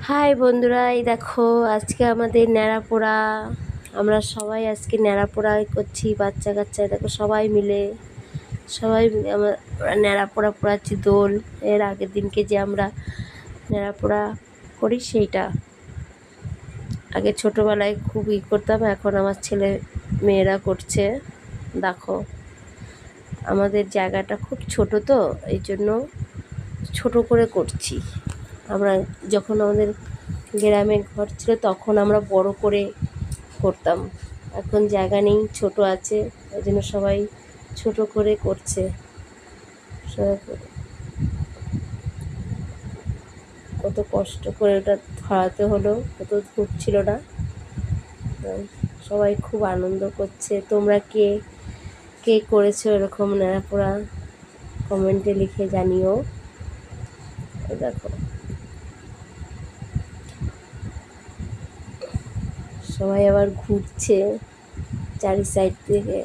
High বন্ধুরা, এই দেখো আজকে আমাদের ন্যাড়াপোড়া। আমরা সবাই আজকে ন্যাড়াপোড়া করছি, বাচ্চা কাচ্চা দেখো সবাই মিলে আমরা ন্যাড়াপোড়া পোড়াচ্ছি দোল। এর আগের দিনকে যে আমরা ন্যাড়াপোড়া করি সেইটা আগে ছোটোবেলায় খুব করতাম, এখন আমার ছেলে মেয়েরা করছে। দেখো আমাদের জায়গাটা খুব ছোট, তো এই জন্য ছোট করে করছি। আমরা যখন আমাদের গ্রামে ঘর ছিল তখন আমরা বড় করে করতাম, এখন জায়গা নেই, ছোট আছে, ওই জন্য সবাই ছোট করে করছে। কত কষ্ট করে ওটা ধরাতে হলো, কত ধূপ ছিল না। সবাই খুব আনন্দ করছে। তোমরা কে কে করেছো এরকম ন্যাড়াপোড়া কমেন্টে লিখে জানিও। দেখো সবাই আবার ঘুরছে চারি সাইড থেকে।